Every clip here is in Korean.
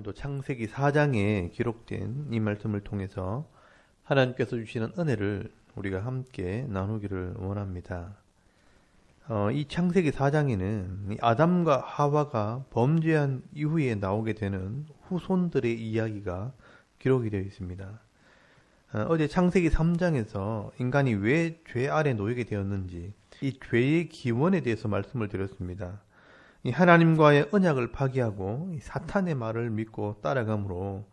오늘도 창세기 4장에 기록된 이 말씀을 통해서 하나님께서 주시는 은혜를 우리가 함께 나누기를 원합니다. 이 창세기 4장에는 아담과 하와가 범죄한 이후에 나오게 되는 후손들의 이야기가 기록이 되어 있습니다. 어제 창세기 3장에서 인간이 왜 죄 아래 놓이게 되었는지 이 죄의 기원에 대해서 말씀을 드렸습니다. 이 하나님과의 언약을 파기하고 사탄의 말을 믿고 따라가므로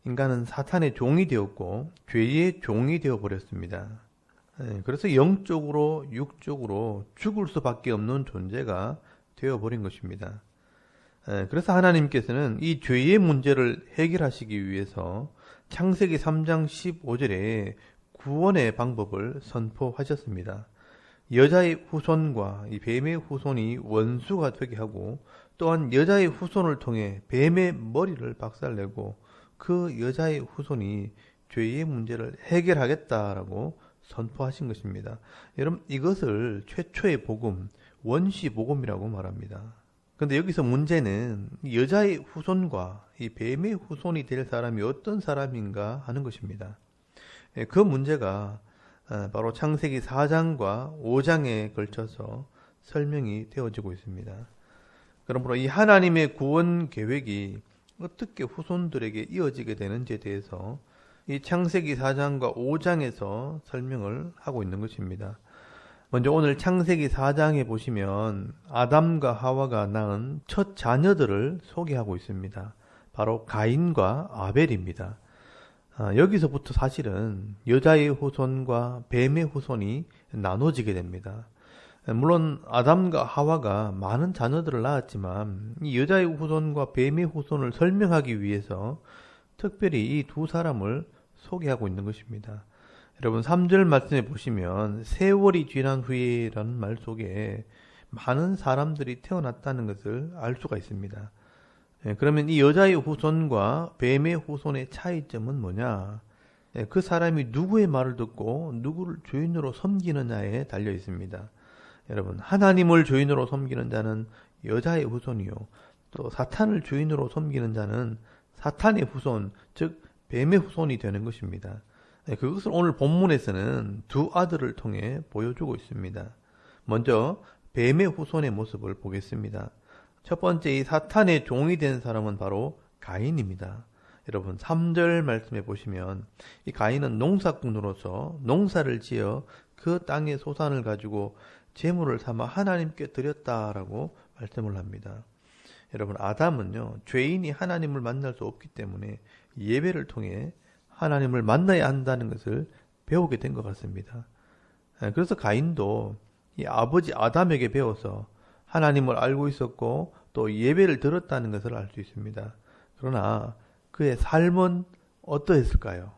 인간은 사탄의 종이 되었고 죄의 종이 되어버렸습니다. 그래서 영적으로 육적으로 죽을 수밖에 없는 존재가 되어버린 것입니다. 그래서 하나님께서는 이 죄의 문제를 해결하시기 위해서 창세기 3장 15절에 구원의 방법을 선포하셨습니다. 여자의 후손과 이 뱀의 후손이 원수가 되게 하고 또한 여자의 후손을 통해 뱀의 머리를 박살내고 그 여자의 후손이 죄의 문제를 해결하겠다라고 선포하신 것입니다. 여러분, 이것을 최초의 복음, 원시 복음이라고 말합니다. 그런데 여기서 문제는 여자의 후손과 이 뱀의 후손이 될 사람이 어떤 사람인가 하는 것입니다. 그 문제가 바로 창세기 4장과 5장에 걸쳐서 설명이 되어지고 있습니다. 그러므로 이 하나님의 구원 계획이 어떻게 후손들에게 이어지게 되는지에 대해서 이 창세기 4장과 5장에서 설명을 하고 있는 것입니다. 먼저 오늘 창세기 4장에 보시면 아담과 하와가 낳은 첫 자녀들을 소개하고 있습니다. 바로 가인과 아벨입니다. 여기서부터 사실은 여자의 후손과 뱀의 후손이 나눠지게 됩니다. 물론 아담과 하와가 많은 자녀들을 낳았지만 이 여자의 후손과 뱀의 후손을 설명하기 위해서 특별히 이 두 사람을 소개하고 있는 것입니다. 여러분 3절 말씀에 보시면 세월이 지난 후에라는 말 속에 많은 사람들이 태어났다는 것을 알 수가 있습니다. 그러면 이 여자의 후손과 뱀의 후손의 차이점은 뭐냐? 그 사람이 누구의 말을 듣고 누구를 주인으로 섬기느냐에 달려 있습니다. 여러분, 하나님을 주인으로 섬기는 자는 여자의 후손이요, 또 사탄을 주인으로 섬기는 자는 사탄의 후손, 즉 뱀의 후손이 되는 것입니다. 그것을 오늘 본문에서는 두 아들을 통해 보여주고 있습니다. 먼저 뱀의 후손의 모습을 보겠습니다. 첫 번째, 이 사탄의 종이 된 사람은 바로 가인입니다. 여러분 3절 말씀해 보시면 이 가인은 농사꾼으로서 농사를 지어 그 땅의 소산을 가지고 제물을 삼아 하나님께 드렸다라고 말씀을 합니다. 여러분 아담은요, 죄인이 하나님을 만날 수 없기 때문에 예배를 통해 하나님을 만나야 한다는 것을 배우게 된 것 같습니다. 그래서 가인도 이 아버지 아담에게 배워서 하나님을 알고 있었고 또 예배를 드렸다는 것을 알 수 있습니다. 그러나 그의 삶은 어떠했을까요?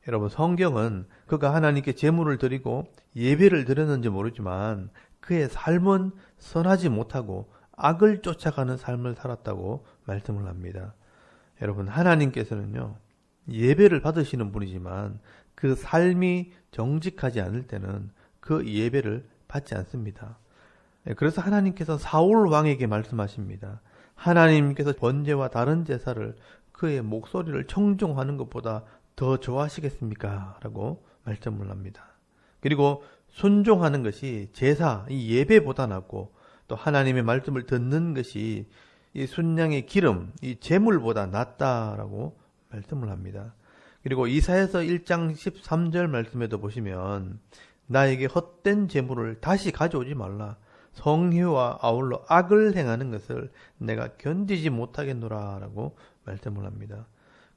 여러분 성경은 그가 하나님께 제물을 드리고 예배를 드렸는지 모르지만 그의 삶은 선하지 못하고 악을 쫓아가는 삶을 살았다고 말씀을 합니다. 여러분 하나님께서는요, 예배를 받으시는 분이지만 그 삶이 정직하지 않을 때는 그 예배를 받지 않습니다. 그래서 하나님께서 사울 왕에게 말씀하십니다. 하나님께서 번제와 다른 제사를 그의 목소리를 청종하는 것보다 더 좋아하시겠습니까? 라고 말씀을 합니다. 그리고 순종하는 것이 제사, 이 예배보다 낫고 또 하나님의 말씀을 듣는 것이 이 순양의 기름, 이 제물보다 낫다라고 말씀을 합니다. 그리고 이사야서 1장 13절 말씀에도 보시면 나에게 헛된 제물을 다시 가져오지 말라. 성회와 아울러 악을 행하는 것을 내가 견디지 못하겠노라 라고 말씀을 합니다.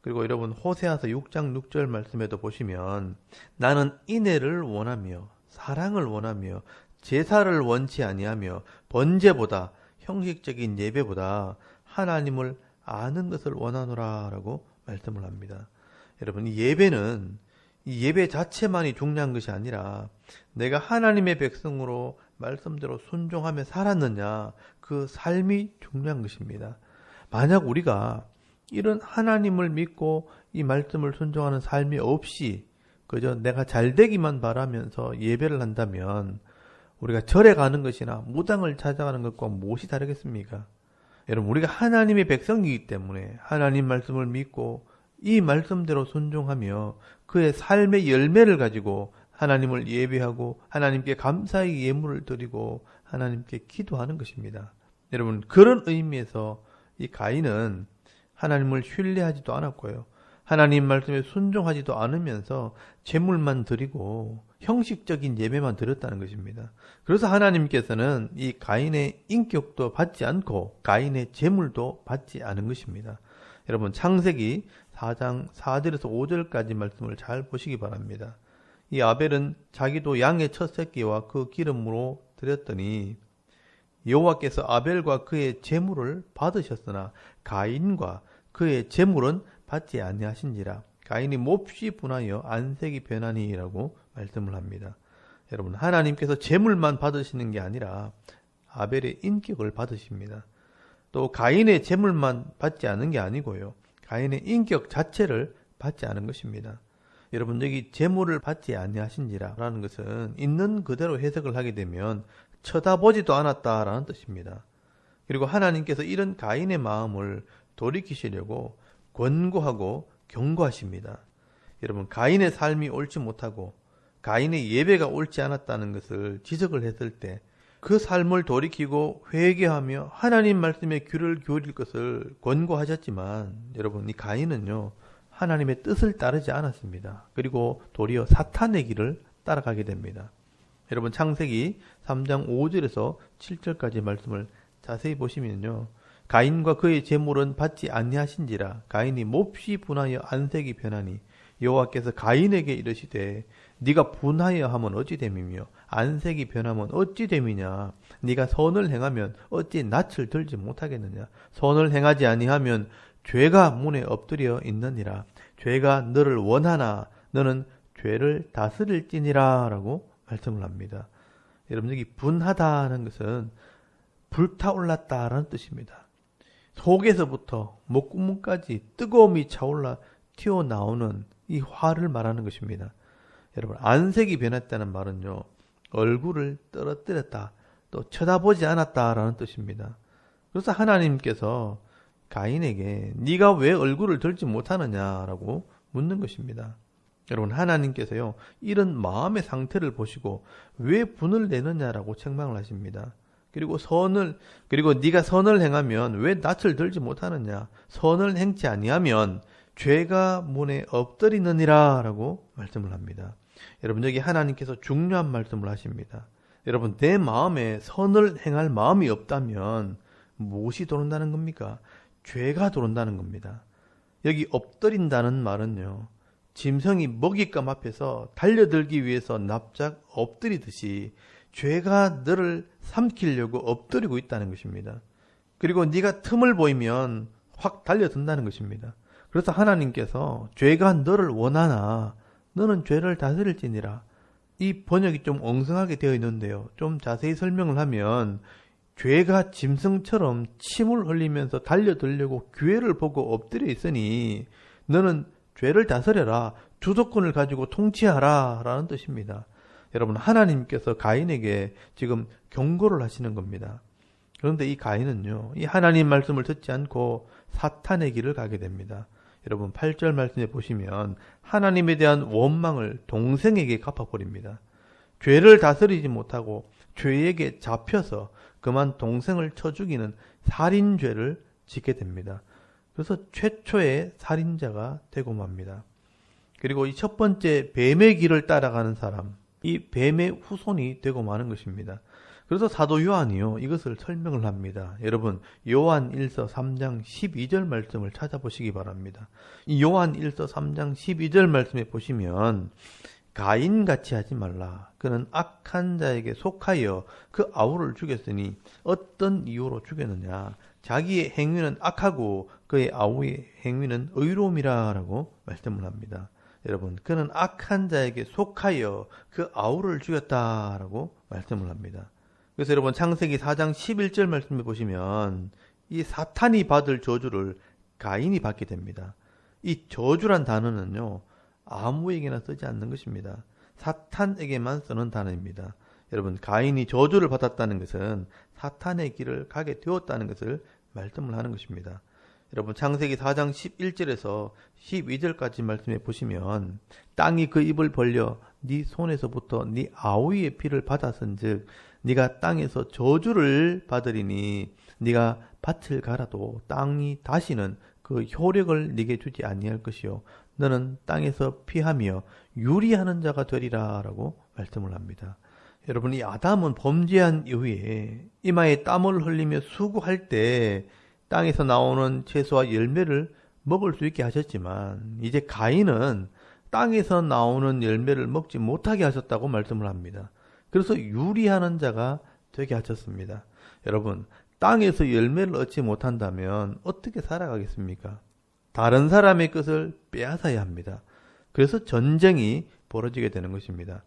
그리고 여러분 호세아서 6장 6절 말씀에도 보시면 나는 인애를 원하며 사랑을 원하며 제사를 원치 아니하며 번제보다 형식적인 예배보다 하나님을 아는 것을 원하노라 라고 말씀을 합니다. 여러분 이 예배는 이 예배 자체만이 중요한 것이 아니라 내가 하나님의 백성으로 말씀대로 순종하며 살았느냐, 그 삶이 중요한 것입니다. 만약 우리가 이런 하나님을 믿고 이 말씀을 순종하는 삶이 없이 그저 내가 잘되기만 바라면서 예배를 한다면 우리가 절에 가는 것이나 무당을 찾아가는 것과 무엇이 다르겠습니까? 여러분, 우리가 하나님의 백성이기 때문에 하나님 말씀을 믿고 이 말씀대로 순종하며 그의 삶의 열매를 가지고 하나님을 예배하고 하나님께 감사의 예물을 드리고 하나님께 기도하는 것입니다. 여러분, 그런 의미에서 이 가인은 하나님을 신뢰하지도 않았고요. 하나님 말씀에 순종하지도 않으면서 제물만 드리고 형식적인 예배만 드렸다는 것입니다. 그래서 하나님께서는 이 가인의 인격도 받지 않고 가인의 제물도 받지 않은 것입니다. 여러분, 창세기 4장 4절에서 5절까지 말씀을 잘 보시기 바랍니다. 이 아벨은 자기도 양의 첫 새끼와 그 기름으로 드렸더니 여호와께서 아벨과 그의 제물을 받으셨으나 가인과 그의 제물은 받지 아니하신지라. 가인이 몹시 분하여 안색이 변하니라고 말씀을 합니다. 여러분, 하나님께서 제물만 받으시는 게 아니라 아벨의 인격을 받으십니다. 또 가인의 제물만 받지 않은 게 아니고요. 가인의 인격 자체를 받지 않은 것입니다. 여러분, 여기 제물을 받지 아니하신지라 라는 것은 있는 그대로 해석을 하게 되면 쳐다보지도 않았다라는 뜻입니다. 그리고 하나님께서 이런 가인의 마음을 돌이키시려고 권고하고 경고하십니다. 여러분, 가인의 삶이 옳지 못하고 가인의 예배가 옳지 않았다는 것을 지적을 했을 때 그 삶을 돌이키고 회개하며 하나님 말씀에 귀를 기울일 것을 권고하셨지만 여러분, 이 가인은요 하나님의 뜻을 따르지 않았습니다. 그리고 도리어 사탄의 길을 따라가게 됩니다. 여러분, 창세기 3장 5절에서 7절까지 말씀을 자세히 보시면요, 가인과 그의 제물은 받지 아니하신지라. 가인이 몹시 분하여 안색이 변하니 여호와께서 가인에게 이르시되 네가 분하여 하면 어찌 됨이며 안색이 변하면 어찌 됨이냐. 네가 선을 행하면 어찌 낯을 들지 못하겠느냐. 선을 행하지 아니하면 죄가 문에 엎드려 있느니라. 죄가 너를 원하나 너는 죄를 다스릴지니라 라고 말씀을 합니다. 여러분, 여기 분하다는 것은 불타올랐다라는 뜻입니다. 속에서부터 목구멍까지 뜨거움이 차올라 튀어나오는 이 화를 말하는 것입니다. 여러분, 안색이 변했다는 말은요, 얼굴을 떨어뜨렸다, 또 쳐다보지 않았다라는 뜻입니다. 그래서 하나님께서 가인에게 네가 왜 얼굴을 들지 못하느냐라고 묻는 것입니다. 여러분, 하나님께서요 이런 마음의 상태를 보시고 왜 분을 내느냐라고 책망을 하십니다. 그리고 네가 선을 행하면 왜 낯을 들지 못하느냐. 선을 행치 아니하면 죄가 문에 엎드리느니라 라고 말씀을 합니다. 여러분, 여기 하나님께서 중요한 말씀을 하십니다. 여러분, 내 마음에 선을 행할 마음이 없다면 무엇이 들어온다는 겁니까? 죄가 들어온다는 겁니다. 여기 엎드린다는 말은요, 짐승이 먹잇감 앞에서 달려들기 위해서 납작 엎드리듯이 죄가 너를 삼키려고 엎드리고 있다는 것입니다. 그리고 네가 틈을 보이면 확 달려든다는 것입니다. 그래서 하나님께서 죄가 너를 원하나 너는 죄를 다스릴지니라. 이 번역이 좀 엉성하게 되어 있는데요, 좀 자세히 설명을 하면 죄가 짐승처럼 침을 흘리면서 달려들려고 기회를 보고 엎드려 있으니 너는 죄를 다스려라, 주도권을 가지고 통치하라 라는 뜻입니다. 여러분, 하나님께서 가인에게 지금 경고를 하시는 겁니다. 그런데 이 가인은요, 이 하나님 말씀을 듣지 않고 사탄의 길을 가게 됩니다. 여러분, 8절 말씀에 보시면 하나님에 대한 원망을 동생에게 갚아버립니다. 죄를 다스리지 못하고 죄에게 잡혀서 그만 동생을 쳐 죽이는 살인죄를 짓게 됩니다. 그래서 최초의 살인자가 되고 맙니다. 그리고 이 첫 번째 뱀의 길을 따라가는 사람, 이 뱀의 후손이 되고 마는 것입니다. 그래서 사도 요한이요 이것을 설명을 합니다. 여러분, 요한 1서 3장 12절 말씀을 찾아보시기 바랍니다. 이 요한 1서 3장 12절 말씀에 보시면 가인같이 하지 말라. 그는 악한 자에게 속하여 그 아우를 죽였으니 어떤 이유로 죽였느냐. 자기의 행위는 악하고 그의 아우의 행위는 의로움이라 라고 말씀을 합니다. 여러분, 그는 악한 자에게 속하여 그 아우를 죽였다라고 말씀을 합니다. 그래서 여러분, 창세기 4장 11절 말씀에 보시면 이 사탄이 받을 저주를 가인이 받게 됩니다. 이 저주란 단어는요, 아무에게나 쓰지 않는 것입니다. 사탄에게만 쓰는 단어입니다. 여러분, 가인이 저주를 받았다는 것은 사탄의 길을 가게 되었다는 것을 말씀을 하는 것입니다. 여러분 창세기 4장 11절에서 12절까지 말씀해 보시면 땅이 그 입을 벌려 네 손에서부터 네 아우의 피를 받았은즉 네가 땅에서 저주를 받으리니 네가 밭을 갈아도 땅이 다시는 그 효력을 네게 주지 아니할 것이요 너는 땅에서 피하며 유리하는 자가 되리라 라고 말씀을 합니다. 여러분 이 아담은 범죄한 이후에 이마에 땀을 흘리며 수고할 때 땅에서 나오는 채소와 열매를 먹을 수 있게 하셨지만 이제 가인은 땅에서 나오는 열매를 먹지 못하게 하셨다고 말씀을 합니다. 그래서 유리하는 자가 되게 하셨습니다. 여러분 땅에서 열매를 얻지 못한다면 어떻게 살아가겠습니까? 다른 사람의 것을 빼앗아야 합니다. 그래서 전쟁이 벌어지게 되는 것입니다.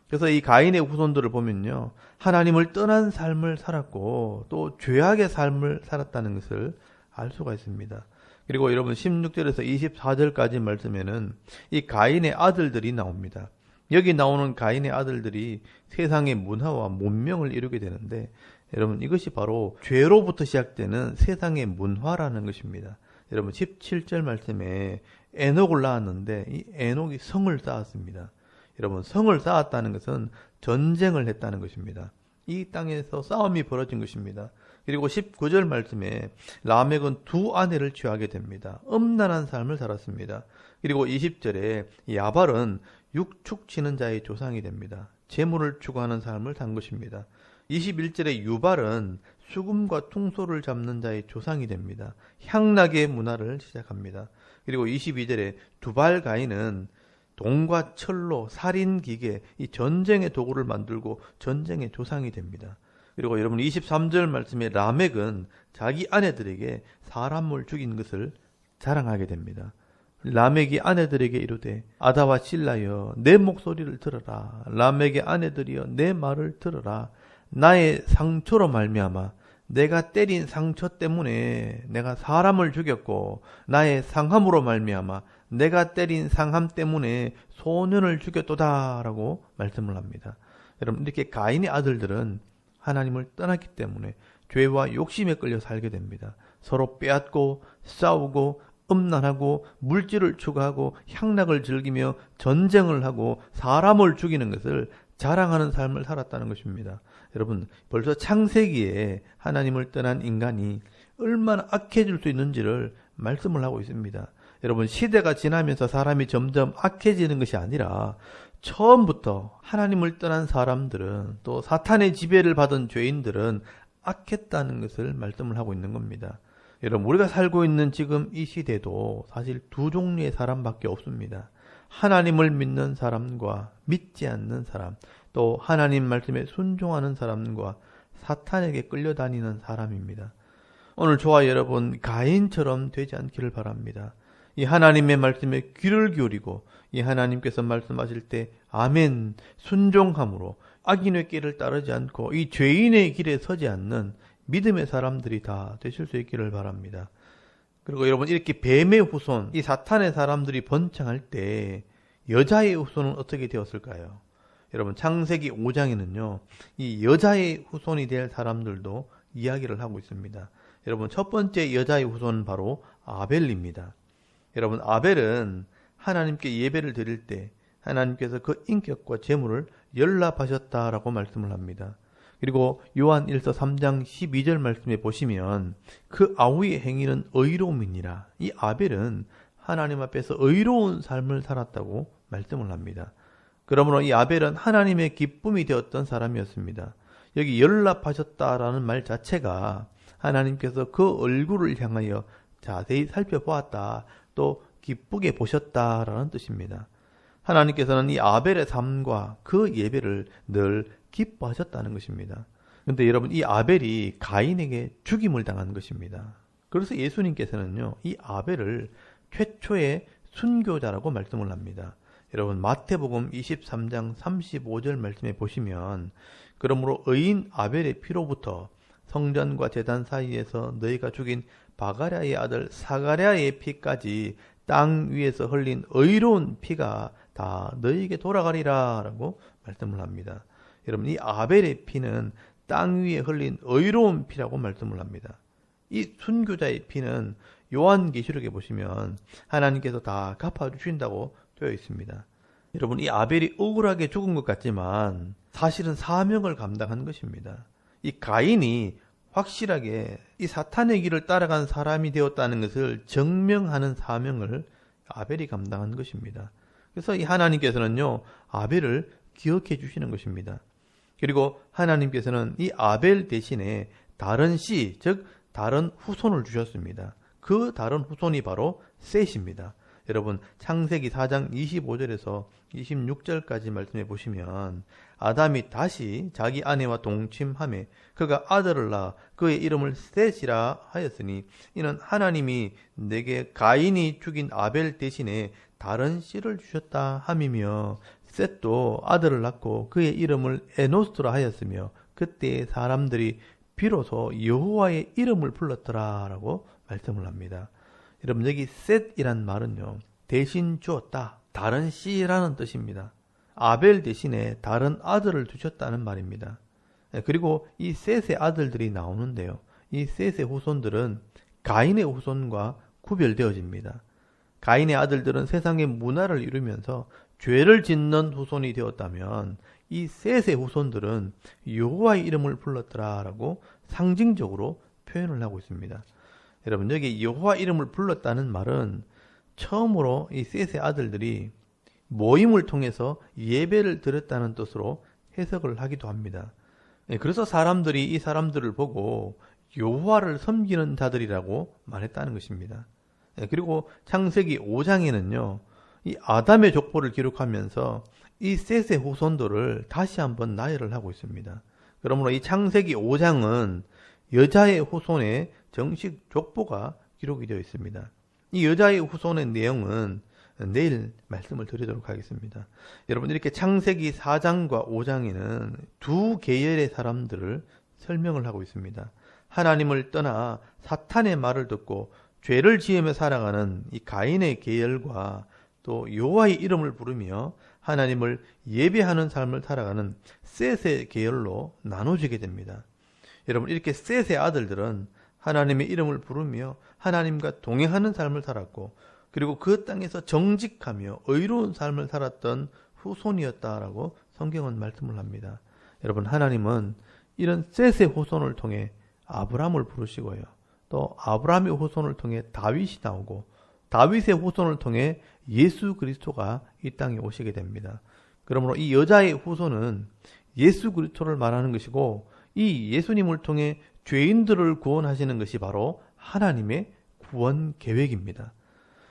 그래서 이 가인의 후손들을 보면요. 하나님을 떠난 삶을 살았고 또 죄악의 삶을 살았다는 것을 알 수가 있습니다. 그리고 여러분 16절에서 24절까지 말씀에는 이 가인의 아들들이 나옵니다. 여기 나오는 가인의 아들들이 세상의 문화와 문명을 이루게 되는데 여러분 이것이 바로 죄로부터 시작되는 세상의 문화라는 것입니다. 여러분 17절 말씀에 에녹을 낳았는데 이 에녹이 성을 쌓았습니다. 여러분 성을 쌓았다는 것은 전쟁을 했다는 것입니다. 이 땅에서 싸움이 벌어진 것입니다. 그리고 19절 말씀에 라멕은 두 아내를 취하게 됩니다. 음란한 삶을 살았습니다. 그리고 20절에 야발은 육축 치는 자의 조상이 됩니다. 재물을 추구하는 삶을 산 것입니다. 21절에 유발은 수금과 퉁소를 잡는 자의 조상이 됩니다. 향락의 문화를 시작합니다. 그리고 22절에 두발 가인은 동과 철로, 살인 기계, 이 전쟁의 도구를 만들고 전쟁의 조상이 됩니다. 그리고 여러분 23절 말씀에 라멕은 자기 아내들에게 사람을 죽인 것을 자랑하게 됩니다. 라멕이 아내들에게 이르되 아다와 실라여 내 목소리를 들어라. 라멕의 아내들이여 내 말을 들어라. 나의 상처로 말미암아 내가 때린 상처 때문에 내가 사람을 죽였고 나의 상함으로 말미암아 내가 때린 상함 때문에 소년을 죽였도다 라고 말씀을 합니다. 여러분 이렇게 가인의 아들들은 하나님을 떠났기 때문에 죄와 욕심에 끌려 살게 됩니다. 서로 빼앗고 싸우고 음란하고 물질을 추구하고 향락을 즐기며 전쟁을 하고 사람을 죽이는 것을 자랑하는 삶을 살았다는 것입니다. 여러분 벌써 창세기에 하나님을 떠난 인간이 얼마나 악해질 수 있는지를 말씀을 하고 있습니다. 여러분 시대가 지나면서 사람이 점점 악해지는 것이 아니라 처음부터 하나님을 떠난 사람들은 또 사탄의 지배를 받은 죄인들은 악했다는 것을 말씀을 하고 있는 겁니다. 여러분 우리가 살고 있는 지금 이 시대도 사실 두 종류의 사람밖에 없습니다. 하나님을 믿는 사람과 믿지 않는 사람, 또 하나님 말씀에 순종하는 사람과 사탄에게 끌려다니는 사람입니다. 오늘 저와 여러분 가인처럼 되지 않기를 바랍니다. 이 하나님의 말씀에 귀를 기울이고 이 하나님께서 말씀하실 때 아멘 순종함으로 악인의 길을 따르지 않고 이 죄인의 길에 서지 않는 믿음의 사람들이 다 되실 수 있기를 바랍니다. 그리고 여러분 이렇게 뱀의 후손, 이 사탄의 사람들이 번창할 때 여자의 후손은 어떻게 되었을까요? 여러분 창세기 5장에는요. 이 여자의 후손이 될 사람들도 이야기를 하고 있습니다. 여러분 첫 번째 여자의 후손은 바로 아벨입니다. 여러분 아벨은 하나님께 예배를 드릴 때 하나님께서 그 인격과 재물을 연락하셨다라고 말씀을 합니다. 그리고 요한 1서 3장 12절 말씀에 보시면 그 아우의 행위는 의로움이니라. 이 아벨은 하나님 앞에서 의로운 삶을 살았다고 말씀을 합니다. 그러므로 이 아벨은 하나님의 기쁨이 되었던 사람이었습니다. 여기 연락하셨다라는 말 자체가 하나님께서 그 얼굴을 향하여 자세히 살펴보았다. 또 기쁘게 보셨다라는 뜻입니다. 하나님께서는 이 아벨의 삶과 그 예배를 늘 기뻐하셨다는 것입니다. 그런데 여러분 이 아벨이 가인에게 죽임을 당한 것입니다. 그래서 예수님께서는요 이 아벨을 최초의 순교자라고 말씀을 합니다. 여러분 마태복음 23장 35절 말씀에 보시면 그러므로 의인 아벨의 피로부터 성전과 제단 사이에서 너희가 죽인 바가랴의 아들 사가랴의 피까지 땅 위에서 흘린 의로운 피가 다 너희에게 돌아가리라 라고 말씀을 합니다. 여러분 이 아벨의 피는 땅 위에 흘린 의로운 피라고 말씀을 합니다. 이 순교자의 피는 요한계시록에 보시면 하나님께서 다 갚아주신다고 되어 있습니다. 여러분, 이 아벨이 억울하게 죽은 것 같지만 사실은 사명을 감당한 것입니다. 이 가인이 확실하게 이 사탄의 길을 따라간 사람이 되었다는 것을 증명하는 사명을 아벨이 감당한 것입니다. 그래서 이 하나님께서는요, 아벨을 기억해 주시는 것입니다. 그리고 하나님께서는 이 아벨 대신에 다른 씨, 즉 다른 후손을 주셨습니다. 그 다른 후손이 바로 셋입니다. 여러분, 창세기 4장 25절에서 26절까지 말씀해 보시면 아담이 다시 자기 아내와 동침하매 그가 아들을 낳아 그의 이름을 셋이라 하였으니 이는 하나님이 내게 가인이 죽인 아벨 대신에 다른 씨를 주셨다 함이며, 셋도 아들을 낳고 그의 이름을 에노스라 하였으며 그때 사람들이 비로소 여호와의 이름을 불렀더라라고 말씀을 합니다. 여러분, 여기 셋이란 말은요, 대신 주었다, 다른 씨라는 뜻입니다. 아벨 대신에 다른 아들을 두셨다는 말입니다. 그리고 이 셋의 아들들이 나오는데요, 이 셋의 후손들은 가인의 후손과 구별되어집니다. 가인의 아들들은 세상의 문화를 이루면서 죄를 짓는 후손이 되었다면 이 셋의 후손들은 여호와의 이름을 불렀더라라고 상징적으로 표현을 하고 있습니다. 여러분, 여기 여호와 이름을 불렀다는 말은 처음으로 이 셋의 아들들이 모임을 통해서 예배를 드렸다는 뜻으로 해석을 하기도 합니다. 그래서 사람들이 이 사람들을 보고 여호와를 섬기는 자들이라고 말했다는 것입니다. 그리고 창세기 5장에는요, 이 아담의 족보를 기록하면서 이 셋의 후손들을 다시 한번 나열을 하고 있습니다. 그러므로 이 창세기 5장은 여자의 후손의 정식 족보가 기록이 되어 있습니다. 이 여자의 후손의 내용은 내일 말씀을 드리도록 하겠습니다. 여러분, 이렇게 창세기 4장과 5장에는 두 계열의 사람들을 설명을 하고 있습니다. 하나님을 떠나 사탄의 말을 듣고 죄를 지으며 살아가는 이 가인의 계열과 또 여호와의 이름을 부르며 하나님을 예배하는 삶을 살아가는 셋의 계열로 나눠지게 됩니다. 여러분, 이렇게 셋의 아들들은 하나님의 이름을 부르며 하나님과 동행하는 삶을 살았고, 그리고 그 땅에서 정직하며 의로운 삶을 살았던 후손이었다라고 성경은 말씀을 합니다. 여러분, 하나님은 이런 셋의 후손을 통해 아브라함을 부르시고요, 또 아브라함의 후손을 통해 다윗이 나오고, 다윗의 후손을 통해 예수 그리스도가 이 땅에 오시게 됩니다. 그러므로 이 여자의 후손은 예수 그리스도를 말하는 것이고, 이 예수님을 통해 죄인들을 구원하시는 것이 바로 하나님의 구원 계획입니다.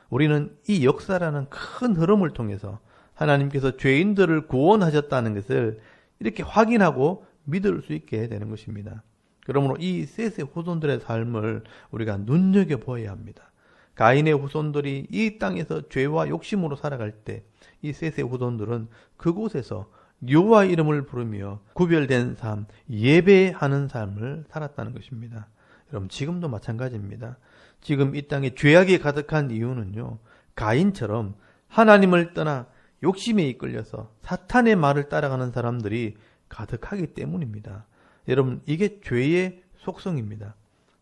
우리는 이 역사라는 큰 흐름을 통해서 하나님께서 죄인들을 구원하셨다는 것을 이렇게 확인하고 믿을 수 있게 되는 것입니다. 그러므로 이 셋의 후손들의 삶을 우리가 눈여겨보아야 합니다. 가인의 후손들이 이 땅에서 죄와 욕심으로 살아갈 때 이 셋의 후손들은 그곳에서 여호와의 이름을 부르며 구별된 삶, 예배하는 삶을 살았다는 것입니다. 여러분, 지금도 마찬가지입니다. 지금 이 땅에 죄악이 가득한 이유는요, 가인처럼 하나님을 떠나 욕심에 이끌려서 사탄의 말을 따라가는 사람들이 가득하기 때문입니다. 여러분, 이게 죄의 속성입니다.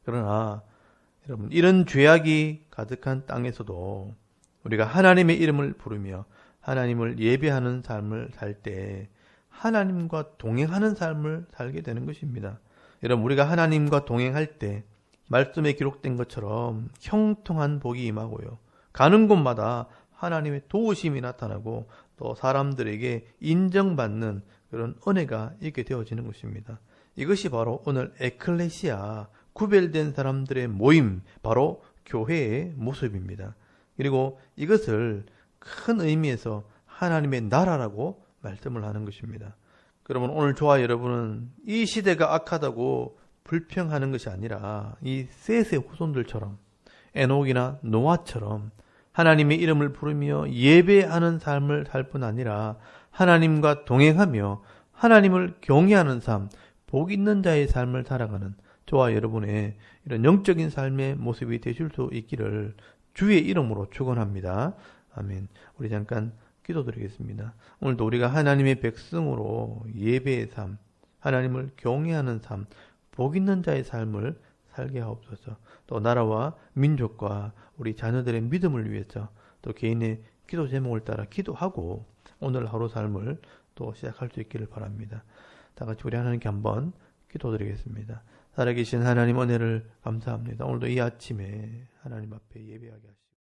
그러나 여러분, 이런 죄악이 가득한 땅에서도 우리가 하나님의 이름을 부르며 하나님을 예배하는 삶을 살 때 하나님과 동행하는 삶을 살게 되는 것입니다. 여러분, 우리가 하나님과 동행할 때 말씀에 기록된 것처럼 형통한 복이 임하고요, 가는 곳마다 하나님의 도우심이 나타나고 또 사람들에게 인정받는 그런 은혜가 있게 되어지는 것입니다. 이것이 바로 오늘 에클레시아, 구별된 사람들의 모임, 바로 교회의 모습입니다. 그리고 이것을 큰 의미에서 하나님의 나라라고 말씀을 하는 것입니다. 그러면 오늘 저와 여러분은 이 시대가 악하다고 불평하는 것이 아니라 이 셋의 후손들처럼, 에녹이나 노아처럼 하나님의 이름을 부르며 예배하는 삶을 살 뿐 아니라 하나님과 동행하며 하나님을 경외하는 삶, 복 있는 자의 삶을 살아가는 저와 여러분의 이런 영적인 삶의 모습이 되실 수 있기를 주의 이름으로 축원합니다. 아멘. 우리 잠깐 기도드리겠습니다. 오늘도 우리가 하나님의 백성으로 예배의 삶, 하나님을 경외하는 삶, 복 있는 자의 삶을 살게 하옵소서. 또 나라와 민족과 우리 자녀들의 믿음을 위해서 또 개인의 기도 제목을 따라 기도하고 오늘 하루 삶을 또 시작할 수 있기를 바랍니다. 다 같이 우리 하나님께 한번 기도드리겠습니다. 살아계신 하나님 은혜를 감사합니다. 오늘도 이 아침에 하나님 앞에 예배하게 하시고